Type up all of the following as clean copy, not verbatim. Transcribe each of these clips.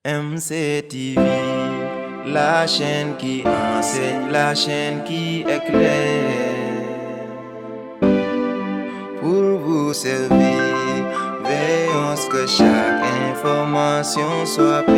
MCTV, la chaîne qui enseigne, la chaîne qui éclaire. Pour vous servir, veillons à ce que chaque information soit pure.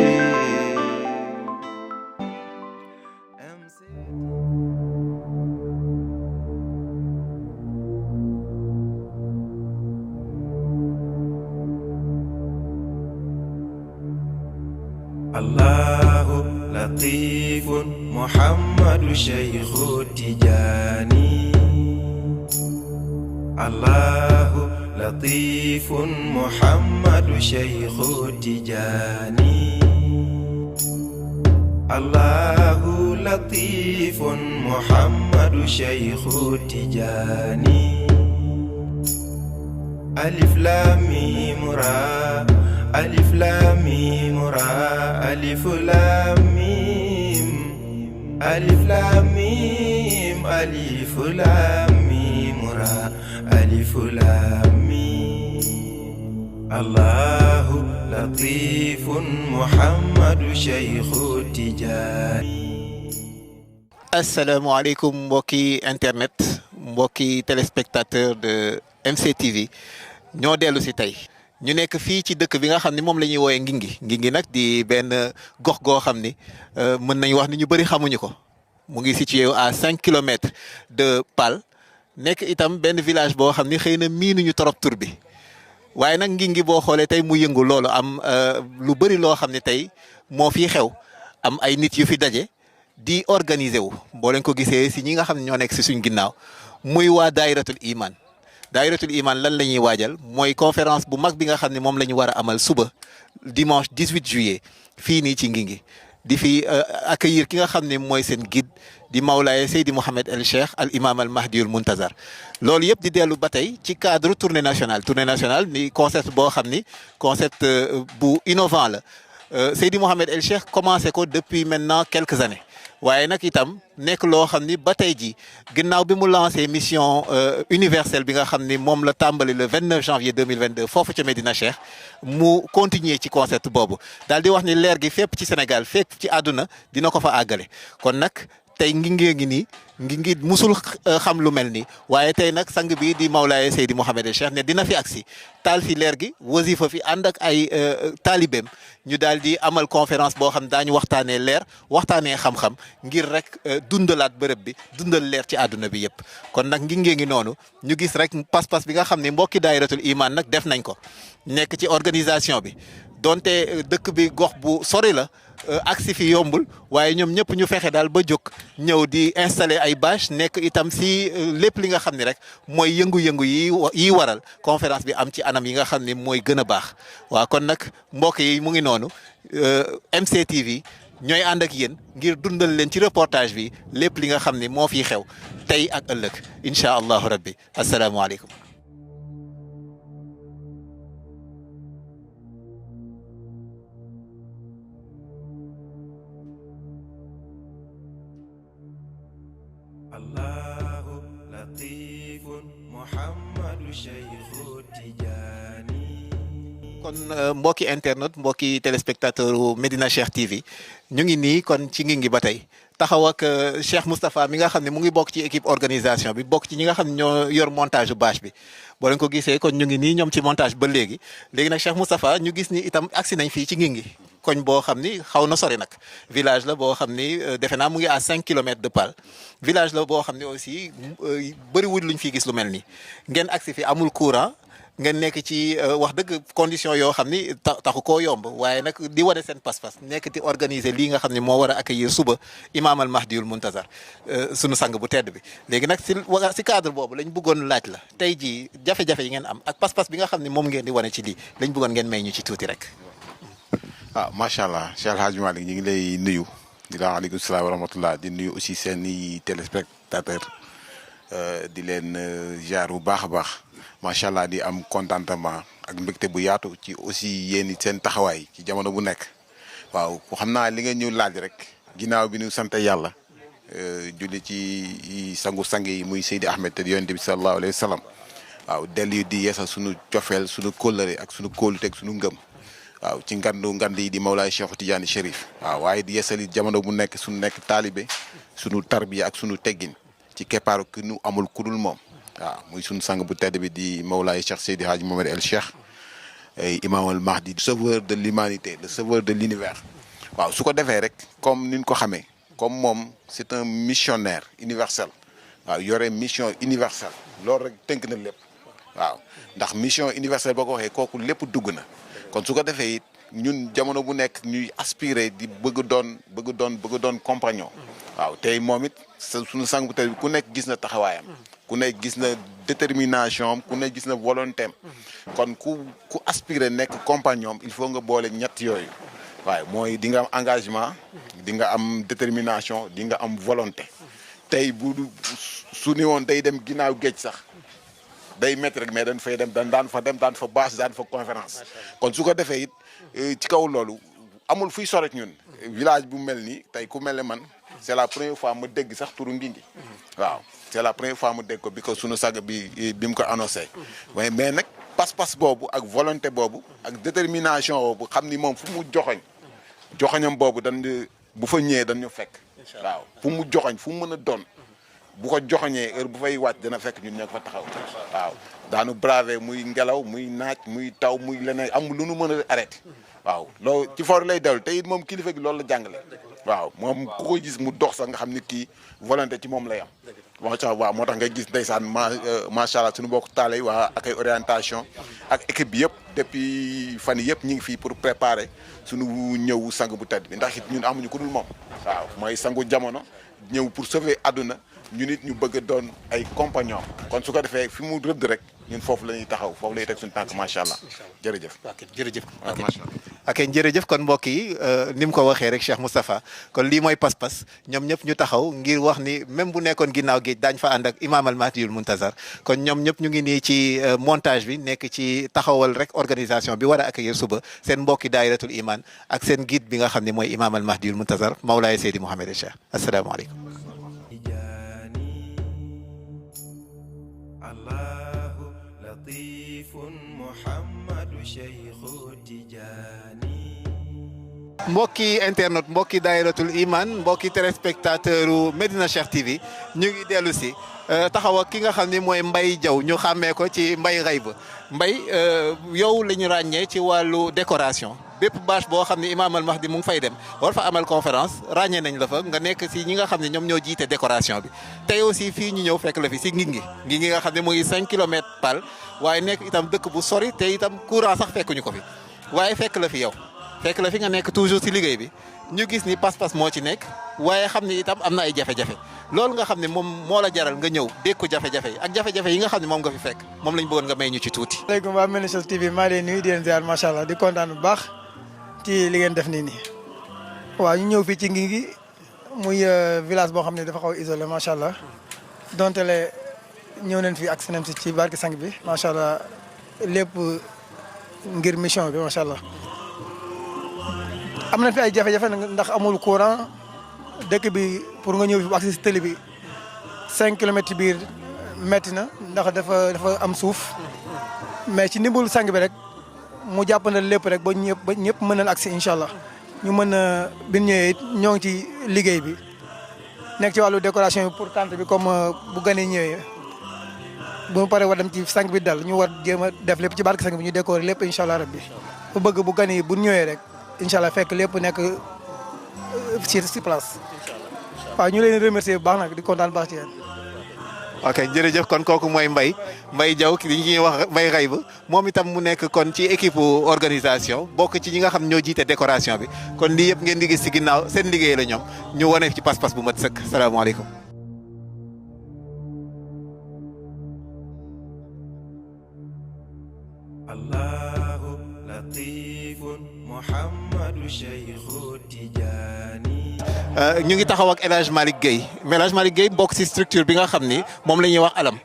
Allahu Latifun Muhammadu Shaykhu Tijani. Allahu Latifun Muhammadu Shaykhu Tijani. Allahu Latifun Muhammadu Shaykhu Tijani. Alif Lam Mim Ra, Alif Lam Mim Ra, Alif Lam Mim, Alif Lam Mim, Alif Lam Mim Ra, Alif Lam Mim. Allahu Latifun Muhammadu Shaykhu Tijani. Asalaamaaleykum mbokki internet mbokki téléspectateur de MCTV ñoo dellu si tey ñu nekk fii ci dëkk bi nga xam ne moom la ñuy woowee Ngingi nag di benn gox goo xam ni mën nañu wax ni ñu bëri xamuñu ko mu ngi situé à 5 kilomètres de Pal nekk itam benn village boo xam ni xëy na miinuñu torop tur bi waaye nag Ngingi boo xoolee tey mu yëngu loolu am lu bëri loo xam ne tey moo fii xew am ay nit yu fi daje di organiser wu boo leen ko gisee si ñi nga xam ne ñoo nekk si suñ ginnaaw muy waa Daayiratul Iman. Daayiratul Iman lan la ñuy waajal mooy conférence bu mag bi nga xam ne moom la ñu war a amal suba dimanche 18 juillet fii nii ci Ngingi di fi accueillir ki nga xam ne mooy seen guide di Mawlaaye Seydi Mouhamed El Cheikh al imam al Mahdiul Muntazar loolu yëpp di dellu ba tey ci cadre tournée nationale ni concept boo xam ni concept bu innovant la Seydi Mouhamed El Cheikh commencé ko depuis maintenant quelques années. waaye nag itam nekk loo xam ni ba tey ji ginnaaw bi mu lancé mission universelle bi nga xam ni moom la tàmbali le 29 janvier 2022 foofu ca Medina Cheikh mu continuer ci concept boobu daal di wax ni leer gi fépp ci Sénégal fépp ci àdduna dina ko fa àggale kon nag tey ngi nii ngi musul xam lu mel nii waaye tey nag sang bi di Mawlaaye Seydi Mouhamed El Cheikh ne dina fi agsi taal fi leer gi wasifa fi ànd ak ay taalibeem ñu daal di amal conférence boo xam daañu waxtaanee leer waxtaanee xam-xam ngir rek dundalaat bërëb bi dundal leer ci àdduna bi yëpp kon nag ngi noonu ñu gis rek pas-pas bi nga xam ne mbokki Daayiratul Iman nag def nañ ko nekk ci organisation bi donte dëkk bi gox bu sori la agsi fi yombul waaye ñoom ñëpp ñu fexe daal ba jóg ñëw di installer ay bâche nekk itam si lépp li nga xam ne rek mooy yëngu-yëngu yi waral conférence bi am ci anam yi nga xam ne mooy gën a baax waaw kon nag mbokk yi mu ngi noonu MCTV ñooy ànd ak yéen ngir dundal leen ci reportage bi lépp li nga xam ne moo fi xew tey ak ëllëg incha allahu rabbi asalaamualeykum. Allahu Latifun Muhammadu Shaykhu Tijani. kon mbokki internet mbokki téléspectateur Medina Cheikh TV ñu ngi nii kon ci Ngingi ba tey taxaw ak Cheikh Moustapha mi nga xam ne mu ngi bokk ci équipe organisation bi bokk ci ñi nga xam ne ñoo yor montage bâche bi boo leen ko gisee kon ñu ngi nii ñoom ci montage ba léegi nag Cheikh Moustapha ñu gis ni itam agsi nañ fii ci Ngingi koñ boo xam ni xaw na sori nag village la boo xam ni defe naa mu ngi à 5 kilomètres de Pal village la boo xam ne aussi bëriwul luñ fiy gis lu mel nii ngeen agsi fi amul courant ngeen nekk ci wax dëgg condition yoo xam ni taxu koo yomb waaye nag di wane seen pas-pas nekk di organiser lii nga xam ne moo war a accueillir suba imam al Mahdiul Muntazar sunu sang bu tedd bi léegi nag si cadre boobu lañ bëggoon laaj la tey jii jafe-jafe yi ngeen am ak pas-pas bi nga xam ne moom ngeen di wane ci lii lañ bëggoon ngeen may ñu ci tuuti rek. macha allah Cheikh El Hadj Malick ñu ngi lay nuyu di la waaleykum salaam wa rahmatullah di nuyu aussi seen i téléspectateur di leen jaar bu baax a baax macha allah di am contentement ak mbégte bu yaatu ci aussi yéen seen taxawaay ci jamono bu nekk waaw xam naa li nga ñu laaj rek ginnaaw bi ñu sant yàlla julli ci sangu-sang yi muy Seydi Ahmed te yonent bi sallallahu alayhi wa sallam waaw dellu di yeesal sunu cofeel sunu kóllëre ak sunu kóolute ak sunu ngëm waaw ci ngand yi di Mawlaay Cheikh Tidiane Chérif waaw waaye di yeesali jamono bu nekk suñu nekk taalibe suñu tarbiya ak suñu teggin ci keppaaru ki nu amul kudul moom waaw muy suñu sang bu tedd bi di Mawlaay Cheikh Seydi Hadji Mohamed El Cheikh Imam al Mahdi, le sauveur de l'humanité, le sauveur de l'univers. waaw su ko defee rek comme ni ñu ko xamee comme moom c'est un missionnaire universel waaw yore mission universelle loolu rek tënk na lépp waaw ndax mission universelle boo ko waxee kooku lépp dugg na kon su ko defee it ñun jamono bu nekk ñuy aspirer di bëgg doon compagnon waaw tey moom it suñu sang bu tey ku nekk gis na taxawaayam ku nekk gis na détermination am ku nekk gis na volonté am kon ku aspirer nekk compagnon il faut nga boole ñett yooyu waaye mooy di nga am engagement di nga am détermination di nga am volonté tey bu su ni woon day dem ginnaaw géej sax day métti rek mais dañ fay dem daan fa bâche daan fa conférence kon su ko defee it ci kaw loolu amul fuy sore ñun village bu mel nii tey ku mel ne man c'est la première fois ma dégg sax turu Ngingi waaw c'est la première fois ma dégg ko bi ko sunu sag bi mu ko annoncé mais nag pas-pas boobu ak volonté boobu ak détermination boobu xam ni moom fu mu joxoñam boobu bu fa ñëwee dañ ñu fekk waaw fu mu joxoñ fu mu mën a doon bu ko joxoñee heure bu fay wàcc dana fekk ñun ñoo ko fa taxaw waaw daanu bravé muy ngelaw muy naaj muy taw muy leneen amul lu nu mën a arrêté waaw loolu ci for lay dellu te it moom kilifa gi loolu la jàngale waaw moom ku ko gis mu dox sax nga xam ni kii volonté ci moom lay am macha allah moo tax nga gis ndeysaan macha allah suñu bokk taale yi waa ak ay orientation ak équipe bi yëpp depuis fan yii yëpp ñu ngi fii pour préparer suñu ñëw sang bu tedd bi ndax it ñun amuñu ku dul moom waaw mooy sangu jamono ñëw pour sauver àdduna ñu nit ñu bëgg a doon ay compagnon kon su ko defee fi mu rëdd rek ñun foofu la ñuy taxaw foofu la ñuy teg suñu tànk macha allah jërëjëf. ok jërëjëf. waaw macha allah. ok jërëjëf kon mbokk yi ni mu ko waxee rek Cheikh Moustapha kon lii mooy pas-pas ñoom ñëpp ñu taxaw ngir wax ni même bu nekkoon ginnaaw géej daañ fa ànd ak Imam al Mahdiyul Muntazar kon ñoom ñëpp ñu ngi nii ci montage bi nekk ci taxawal rek organisation bi war a accueillir suba seen mbokki daayiratul iman ak seen guide bi nga xam ne mooy Imam al Mahdiyul Muntazar Mawlaay Seydi Mohamed El Cheikh asalaamaaleykum. mbokki internet mbokki daayiratul iman mbokki téléspectateur u Medina Cheikh TV ñu ngi dellu si taxaw ak ki nga xam ne mooy Mbaye Diaw ñu xàmmee ko ci Mbaye Ghayb Mbaye yow la ñu ràññee ci wàllu décoration bépp bâche boo xam ne Imam al Mahdi mu ngi fay dem war fa amal conférence ràññee nañ la fa nga nekk si ñi nga xam ne ñoom ñoo jiite décoration bi tey aussi fii ñu ñëw fekk la fi si Ngingi nga xam ne mu ngi 5 kilomètres pal waaye nekk itam dëkk bu sori te itam courant sax fekkuñu ko fi waaye fekk la fi yow fekk la fi nga nekk toujours si liggéey bi ñu gis ni pas-pas moo ci nekk waaye xam ne itam am na ay jafe-jafe loolu nga xam ne moom moo la jaral nga ñëw dékku jafe-jafe yi ak jafe-jafe yi nga xam ne moom nga fi fekk moom lañ bëggoon nga may ñu ci tuuti. asalaamaaleykum waa Medina Cheikh TV maa ngi leen nuyu di leen ziar macha allah di kontaan bu baax ci li ngeen def nii waaw ñu ñëw fii ci Ngingi muy village boo xam ne dafa xaw a isolé macha allah donte le ñëw nañ fi ak seneen si ci barke sang bi macha allah lépp ngir mission bi macha allah. am na fi ay jafe-jafe ndax amul courant dëkk bi pour nga ñëw fi ak si télé bi 5 kilomètres biir métti na ndax dafa am suuf mais ci ndimbalu sang bi rek mu jàppandal lépp rek ba ñëpp mën a agsi incha allah ñu mën a bi ñëwee ñoo ngi ci liggéey bi nekk ci wàllu décoration bi pour tente bi comme bu ganee ñëwee bu paree war dem ci sang bi dal ñu war jéem a def lépp ci barke sang bi ñu décorer lépp incha allah rabbi bu bëgg bu gan yi bu ñëwee rek. incha allah fekk lépp nekk ci place waaw ñu leen remercier bu baax nag di kontaan baax ci yéen. ok jërëjëf kon kooku mooy Mbaye Diaw ki ñuy wax Mbaye Ghayb moom itam mu nekk kon ci équipe organisation bokk ci ñi nga xam ñoo jiite décoration bi kon lii yëpp ngeen di gis ci ginnaaw seen liggéey la ñoom ñu wane ci pas-pas bu mat sëkk salaamaaleykum. ñu ngi taxaw ak El Hadj Malick Gueye El Hadj Malick Gueye bokk ci structure bi nga xam ni moom la ñuy wax alam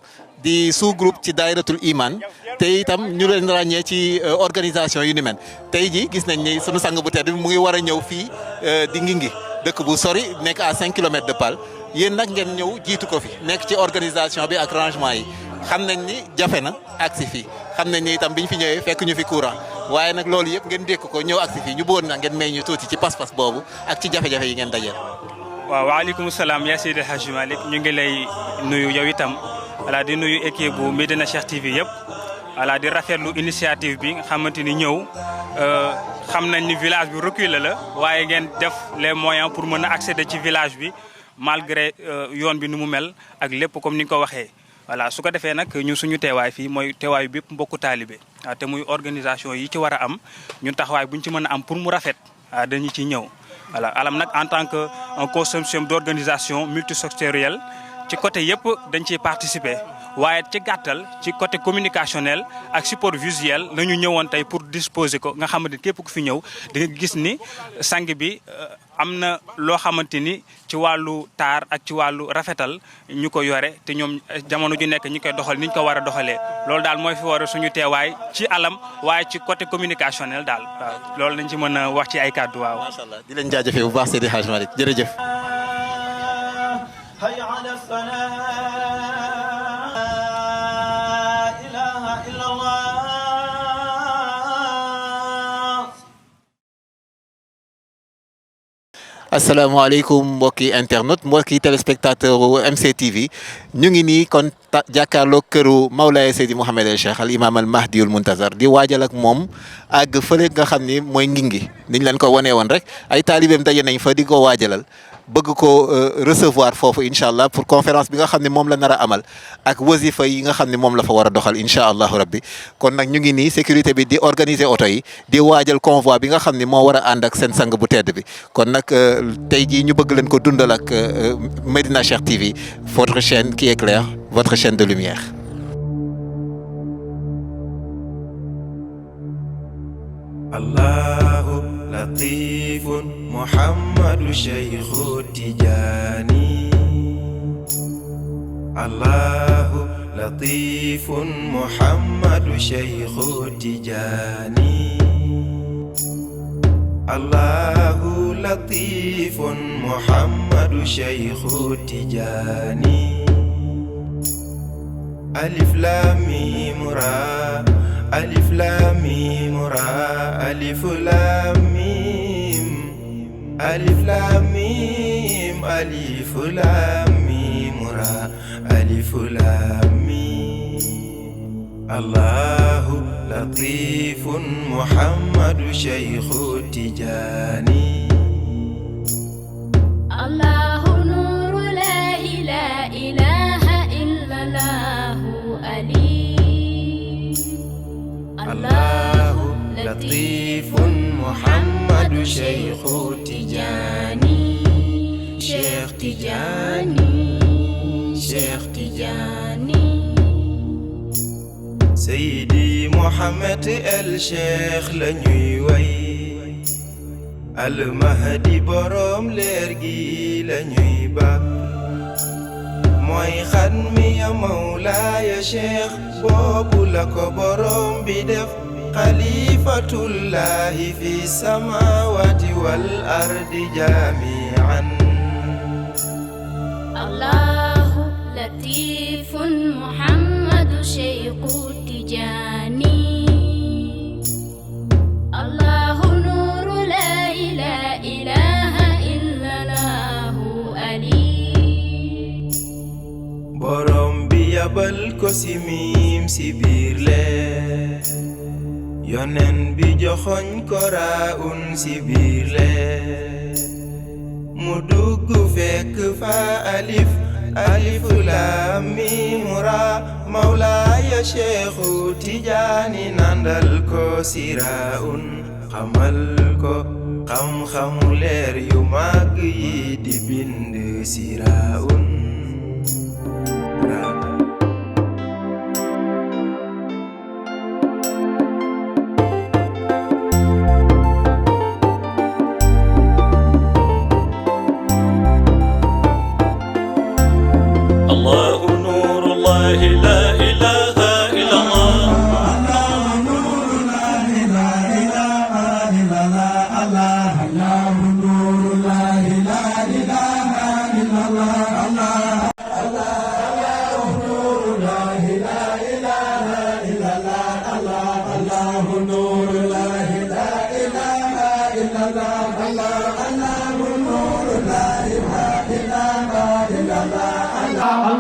di sous-groupe ci daayiratul iman te itam ñu leen ràññee ci organisation yu ni mel tey ji gis nañ ni sunu sang bu tedd bi mu ngi war a ñëw fii di Ngingi dëkk bu sori nekk à 5 kilomètres de Pal yéen nag ngeen ñëw jiitu ko fi nekk ci organisation bi ak rangement yi xam nañ ni jafe na agsi fii xam nañ ni itam biñ fi ñëwee fekk ñu fi courant waaye nag loolu yëpp ngeen dékk ko ñëw agsi fii ñu bëggoon na ngeen may ñu tuuti ci pas-pas boobu ak ci jafe-jafe yi ngeen dajeel. waaw waaleykum salaam yaa Seydi Hadji Malick ñu ngi lay nuyu yow itam voilà di nuyu équipe bu Medina Cheikh TV yëpp voilà di rafetlu initiative bi nga xamante ni ñëw xam nañ ni village bi reculé la waaye ngeen def les moyens pour mën a accéder ci village bi malgré yoon bi ni mu mel ak lépp comme ni nga ko waxee. voilà su ko defee nag ñun suñu teewaay fii mooy teewaayu bépp mbokku taalibe te muy organisation yi ci war a am ñun taxawaay bu ñu ci mën a am pour mu rafet dañu ci ñëw. voilà alam nag en tant que un consortium d'organisation multisectorielle ci côté yëpp dañ ciy participer waaye ci gàttal ci côté communicationnel ak support visuel la ñu ñëwoon tey pour disposer ko nga xamante ni képp ku fi ñëw di nga gis ni sang bi am na loo xamante ni ci wàllu taar ak ci wàllu rafetal ñu ko yore te ñoom jamono ju nekk ñu koy doxal ni ñu ko war a doxalee loolu daal mooy fi war a suñu teewaay ci alam waaye ci côté communicationnel daal waaw loolu lañ ci mën a wax ci ay kàddu waaw. macha allah di leen jaajëfee bu baax Seydi Hadji Malick jërëjëf. asalaamaaleykum mbokki internet mbokki téléspectateur MCTV ñu ngi nii kon jàkkaarloo këru Mawlaaya Seydi Mouhamed El Cheikh al imam al Mahdiul Muntazar di waajal ak moom àgg fële nga xam ni mooy ngingi niñ leen ko wanee woon rek ay taalibeem daje nañ fa di ko waajalal bëgg ko recevoir foofu incha allah pour conférence bi nga xam ne moom la nar a amal ak wasifa yi nga xam ne moom la fa war a doxal incha allahu rabbi kon nag ñu ngi nii sécurité bi di organiser oto yi di waajal convoi bi nga xam ne moo war a ànd ak seen sang bu tedd bi kon nag tey jii ñu bëgg leen ko dundal ak Medina Cheikh TV votre chaîne qui éclaire votre chaîne de lumière. Allahu latifun Muhammadu Shaykhu Tijani. Allahu latifun Muhammadu Shaykhu Tijani. Allahu latifun Muhammadu Shaykhu Tijani. Alif lam mim ra, alif lam mim ra, alif lam mim, alif lam mim, alif lam mim ra, alif lam mim. Allahu latifun Muhammadu Shaykhu Tijani. Allahu nuru la ilaha illallahu Ali. Allahu latifun Muhammadu Shaykhu Tijani. Cheikh Tijani, Cheikh Tijani. Seydi Mouhamed El Cheikh la ñuy way. Al Mahdi borom leer gi la ñuy bàkk. mooy xatmi ya Mawlaaya Cheikh boobu la ko borom bi def. xalifatullahi fi samawati wal ardi jami'an. Allahu latifun Muhammadu Shaykhu Tijani. Allahu nuru la ilaha illallahu Ali. borom bi yabal ko si miim si biir leer. yonen bi joxoñ ko raun si biir leer. mu dugg fekk fa alif, alif lam mim ra. Mawlaaya Cheikhu Tijani nandal ko si raun. xamal ko xam-xamu leer yu màgg yi di bind si raun. Allah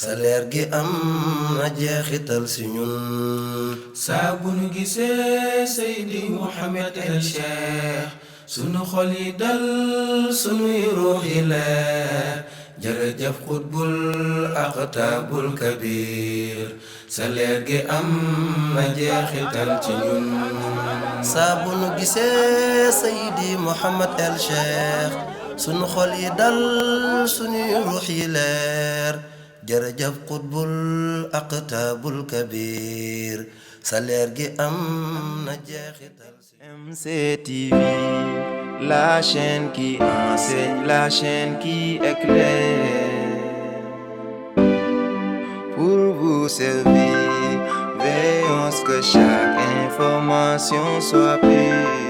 sa leer gi am na jeexital si ñun saa bu nu gisee Seydi Mouhamed El Cheikh sunu xol yi dal sunuy ruux yi leer jërëjëf xutbul aqtaabul kabir sa leer gi am na jeexital ci ñun saa bu nu gisee Seydi Mouhamed El Cheikh sunu xol yi dal sunuy ruux yi leer jërëjëf xutbul aqtaabul kabir sa leer gi am na jeexital MCTV, la chaîne qui enseigne, la chaîne qui éclaire. Pour vous servir, veillons que chaque information soit pure.